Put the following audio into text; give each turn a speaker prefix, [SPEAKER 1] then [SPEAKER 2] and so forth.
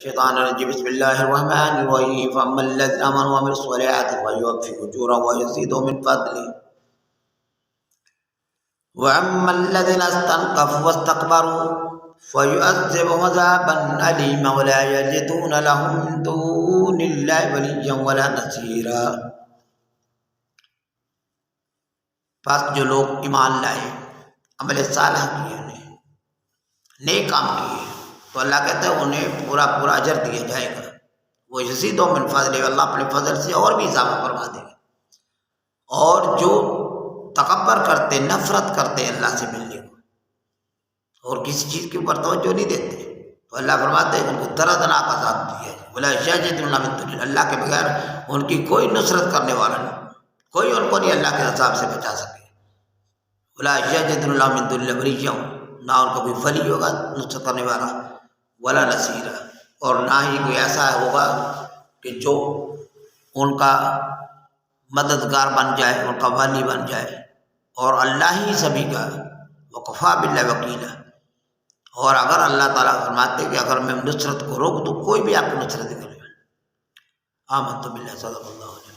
[SPEAKER 1] الشيطان الرجيم بسم الله الرحمن الرحيم فأما الذين آمنوا وعملوا الصالحات فيوفي أجورهم ويزيدهم من فضله وأما الذين استنكفوا واستكبروا فيعذبهم عذابا أليما ولا يجدون لهم من دون الله وليا ولا نصيرا۔ پس جو لوگ ایمان لائے، عمل صالح کیے، نیک کام کیے، تو اللہ کہتا ہے انہیں پورا اجر دیا جائے گا۔ وہ یزید من فضل، اللہ اپنے فضل سے اور بھی اضافہ فرما دے گا۔ اور جو تکبر کرتے، نفرت کرتے اللہ سے ملنے کو اور کسی چیز کے اوپر توجہ نہیں دیتے، تو اللہ فرماتے ہیں ان کو دردناک عذاب دیا ہے۔ ولا یجدون من دون اللہ، اللہ کے بغیر ان کی کوئی نصرت کرنے والا نہیں، کوئی ان کو نہیں اللہ کے عذاب سے بچا سکے۔ ولا یجدون من دون اللہ ولیا، نہ ان کا کوئی ولی ہوگا نصرت کرنے والا، ولا نصیرا، اور نہ ہی کوئی ایسا ہوگا کہ جو ان کا مددگار بن جائے، ان کا والی بن جائے۔ اور اللہ ہی سبھی کا، وکفیٰ باللہ وکیلا۔ اور اگر اللہ تعالیٰ فرماتے کہ اگر میں نصرت کو روک دوں کوئی بھی آپ کو نصرت کرے گا۔ آمنت باللہ، صدق اللہ علیہ۔